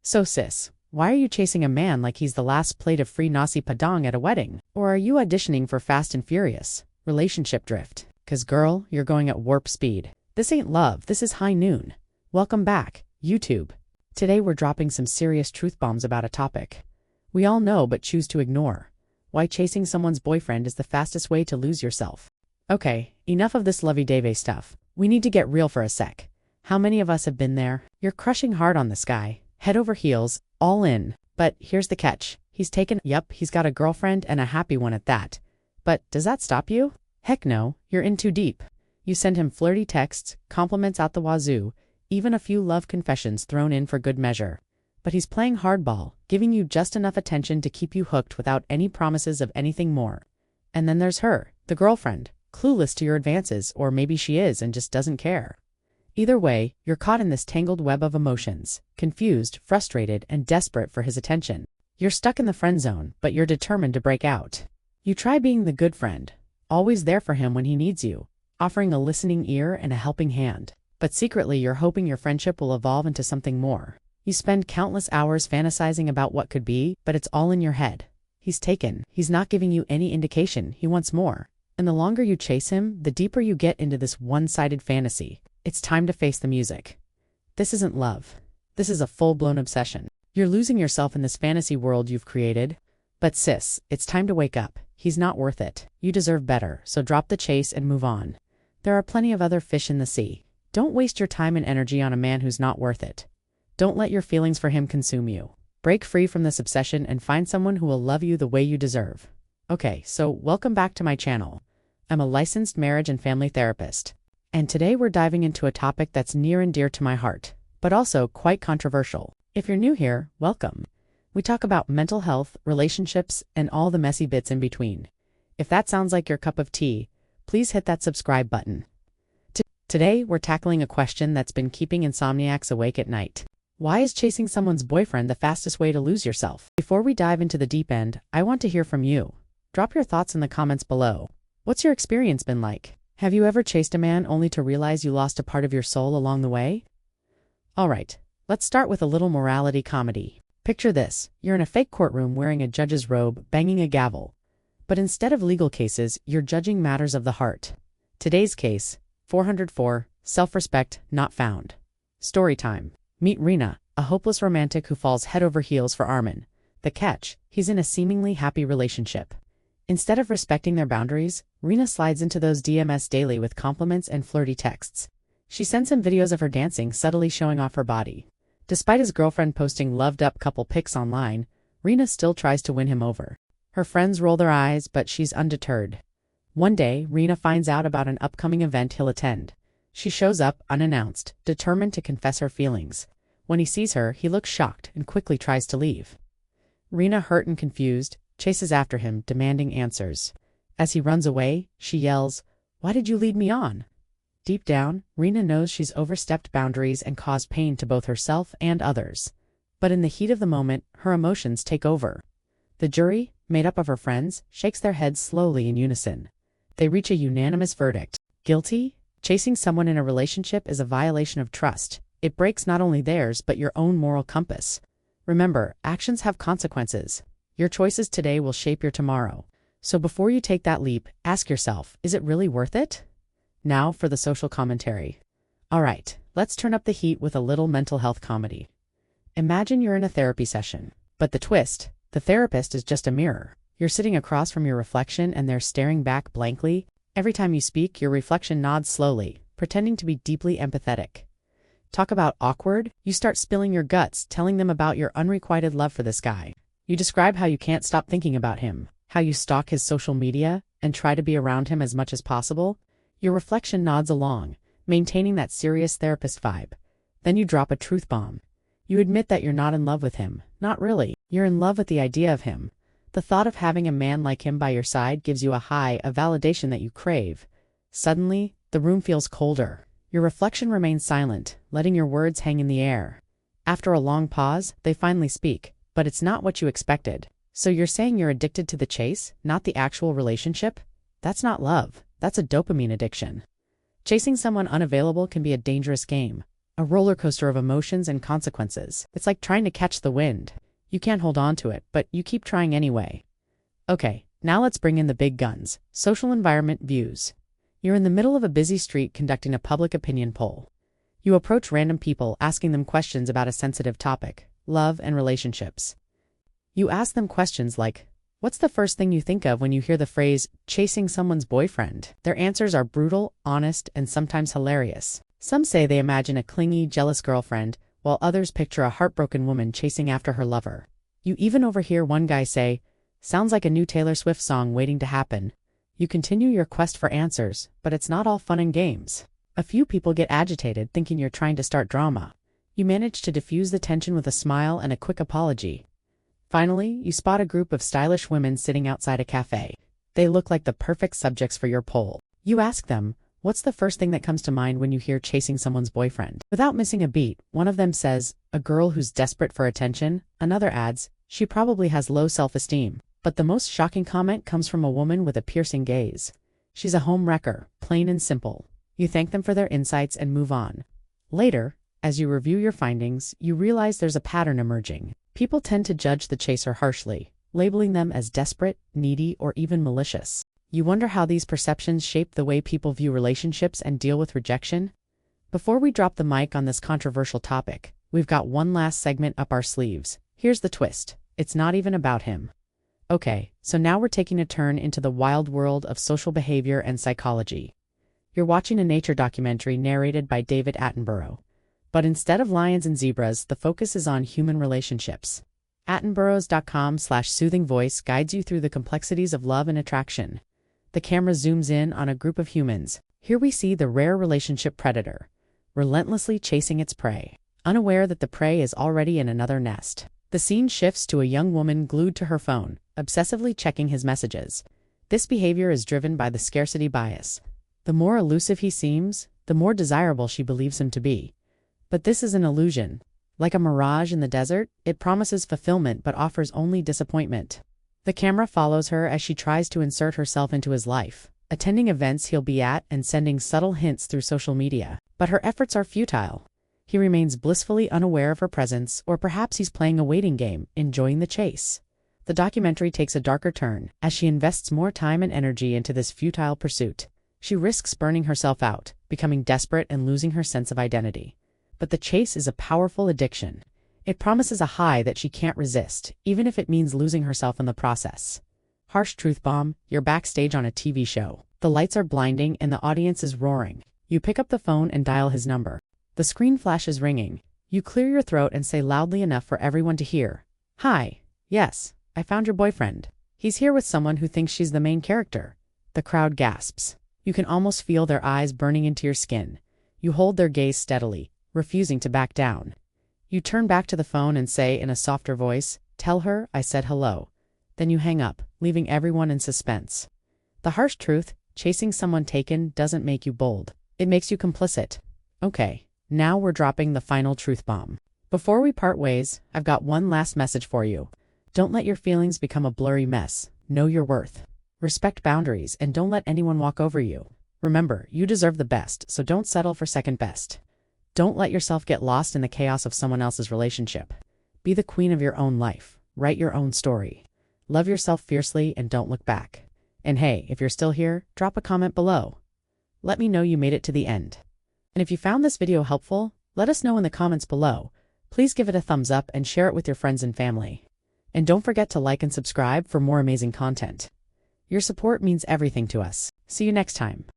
So sis, why are you chasing a man like he's the last plate of free nasi padang at a wedding? Or are you auditioning for Fast and Furious? Relationship drift. 'Cause girl, you're going at warp speed. This ain't love, this is high noon. Welcome back, YouTube. Today we're dropping some serious truth bombs about a topic we all know but choose to ignore. Why chasing someone's boyfriend is the fastest way to lose yourself. Okay, enough of this lovey-dovey stuff. We need to get real for a sec. How many of us have been there? You're crushing hard on this guy, head over heels, all in. But here's the catch. He's got a girlfriend and a happy one at that. But does that stop you? Heck no, you're in too deep. You send him flirty texts, compliments out the wazoo, even a few love confessions thrown in for good measure. But he's playing hardball, giving you just enough attention to keep you hooked without any promises of anything more. And then there's her, the girlfriend, clueless to your advances, or maybe she is and just doesn't care. Either way, you're caught in this tangled web of emotions, confused, frustrated, and desperate for his attention. You're stuck in the friend zone, but you're determined to break out. You try being the good friend, always there for him when he needs you, offering a listening ear and a helping hand. But secretly you're hoping your friendship will evolve into something more. You spend countless hours fantasizing about what could be, but it's all in your head. He's taken. He's not giving you any indication he wants more. And the longer you chase him, the deeper you get into this one-sided fantasy. It's time to face the music. This isn't love. This is a full-blown obsession. You're losing yourself in this fantasy world you've created. But sis, it's time to wake up. He's not worth it. You deserve better, so drop the chase and move on. There are plenty of other fish in the sea. Don't waste your time and energy on a man who's not worth it. Don't let your feelings for him consume you. Break free from this obsession and find someone who will love you the way you deserve. Okay, so welcome back to my channel. I'm a licensed marriage and family therapist. And today we're diving into a topic that's near and dear to my heart, but also quite controversial. If you're new here, welcome. We talk about mental health, relationships, and all the messy bits in between. If that sounds like your cup of tea, please hit that subscribe button. Today, we're tackling a question that's been keeping insomniacs awake at night. Why is chasing someone's boyfriend the fastest way to lose yourself? Before we dive into the deep end, I want to hear from you. Drop your thoughts in the comments below. What's your experience been like? Have you ever chased a man only to realize you lost a part of your soul along the way? Alright, let's start with a little morality comedy. Picture this, you're in a fake courtroom wearing a judge's robe, banging a gavel. But instead of legal cases, you're judging matters of the heart. Today's case, 404, self-respect not found. Storytime. Meet Rina, a hopeless romantic who falls head over heels for Armin. The catch, he's in a seemingly happy relationship. Instead of respecting their boundaries, Rina slides into those DMs daily with compliments and flirty texts. She sends him videos of her dancing, subtly showing off her body. Despite his girlfriend posting loved-up couple pics online, Rina still tries to win him over. Her friends roll their eyes, but she's undeterred. One day, Rina finds out about an upcoming event he'll attend. She shows up unannounced, determined to confess her feelings. When he sees her, he looks shocked and quickly tries to leave. Rina, hurt and confused, chases after him, demanding answers. As he runs away, she yells, "Why did you lead me on?" Deep down, Rina knows she's overstepped boundaries and caused pain to both herself and others. But in the heat of the moment, her emotions take over. The jury, made up of her friends, shakes their heads slowly in unison. They reach a unanimous verdict. Guilty? Chasing someone in a relationship is a violation of trust. It breaks not only theirs but your own moral compass. Remember, actions have consequences. Your choices today will shape your tomorrow. So before you take that leap, ask yourself, is it really worth it? Now for the social commentary. Alright, let's turn up the heat with a little mental health comedy. Imagine you're in a therapy session. But the twist, the therapist is just a mirror. You're sitting across from your reflection and they're staring back blankly. Every time you speak, your reflection nods slowly, pretending to be deeply empathetic. Talk about awkward, you start spilling your guts, telling them about your unrequited love for this guy. You describe how you can't stop thinking about him, how you stalk his social media, and try to be around him as much as possible. Your reflection nods along, maintaining that serious therapist vibe. Then you drop a truth bomb. You admit that you're not in love with him. Not really. You're in love with the idea of him. The thought of having a man like him by your side gives you a high, a validation that you crave. Suddenly, the room feels colder. Your reflection remains silent, letting your words hang in the air. After a long pause, they finally speak, but it's not what you expected. So you're saying you're addicted to the chase, not the actual relationship? That's not love. That's a dopamine addiction. Chasing someone unavailable can be a dangerous game. a roller coaster of emotions and consequences. It's like trying to catch the wind. You can't hold on to it, but you keep trying anyway. Okay, now let's bring in the big guns. Social environment views. You're in the middle of a busy street conducting a public opinion poll. You approach random people asking them questions about a sensitive topic, love and relationships. You ask them questions like, what's the first thing you think of when you hear the phrase, chasing someone's boyfriend? Their answers are brutal, honest, and sometimes hilarious. Some say they imagine a clingy, jealous girlfriend, while others picture a heartbroken woman chasing after her lover. You even overhear one guy say, sounds like a new Taylor Swift song waiting to happen. You continue your quest for answers, but it's not all fun and games. A few people get agitated thinking you're trying to start drama. You manage to diffuse the tension with a smile and a quick apology. Finally, you spot a group of stylish women sitting outside a cafe. They look like the perfect subjects for your poll. You ask them, what's the first thing that comes to mind when you hear chasing someone's boyfriend? Without missing a beat, one of them says, a girl who's desperate for attention. Another adds, she probably has low self-esteem. But the most shocking comment comes from a woman with a piercing gaze. She's a home wrecker, plain and simple. You thank them for their insights and move on. Later, as you review your findings, you realize there's a pattern emerging. People tend to judge the chaser harshly, labeling them as desperate, needy, or even malicious. You wonder how these perceptions shape the way people view relationships and deal with rejection? Before we drop the mic on this controversial topic, we've got one last segment up our sleeves. Here's the twist. It's not even about him. Okay, so now we're taking a turn into the wild world of social behavior and psychology. You're watching a nature documentary narrated by David Attenborough. But instead of lions and zebras, the focus is on human relationships. Attenboroughs.com/soothing voice guides you through the complexities of love and attraction. The camera zooms in on a group of humans. Here we see the rare relationship predator, relentlessly chasing its prey, unaware that the prey is already in another nest. The scene shifts to a young woman glued to her phone, obsessively checking his messages. This behavior is driven by the scarcity bias. The more elusive he seems, the more desirable she believes him to be. But this is an illusion. Like a mirage in the desert, it promises fulfillment but offers only disappointment. The camera follows her as she tries to insert herself into his life, attending events he'll be at and sending subtle hints through social media. But her efforts are futile. He remains blissfully unaware of her presence, or perhaps he's playing a waiting game, enjoying the chase. The documentary takes a darker turn as she invests more time and energy into this futile pursuit. She risks burning herself out, becoming desperate and losing her sense of identity. But the chase is a powerful addiction. It promises a high that she can't resist, even if it means losing herself in the process. Harsh truth bomb, you're backstage on a TV show. The lights are blinding and the audience is roaring. You pick up the phone and dial his number. The screen flashes ringing. You clear your throat and say loudly enough for everyone to hear. Hi, yes, I found your boyfriend. He's here with someone who thinks she's the main character. The crowd gasps. You can almost feel their eyes burning into your skin. You hold their gaze steadily, refusing to back down. You turn back to the phone and say in a softer voice, tell her I said hello. Then you hang up, leaving everyone in suspense. The harsh truth, chasing someone taken doesn't make you bold. It makes you complicit. Okay, now we're dropping the final truth bomb. Before we part ways, I've got one last message for you. Don't let your feelings become a blurry mess. Know your worth. Respect boundaries and don't let anyone walk over you. Remember, you deserve the best, so don't settle for second best. Don't let yourself get lost in the chaos of someone else's relationship. Be the queen of your own life. Write your own story. Love yourself fiercely and don't look back. And hey, if you're still here, drop a comment below. Let me know you made it to the end. And if you found this video helpful, let us know in the comments below. Please give it a thumbs up and share it with your friends and family. And don't forget to like and subscribe for more amazing content. Your support means everything to us. See you next time.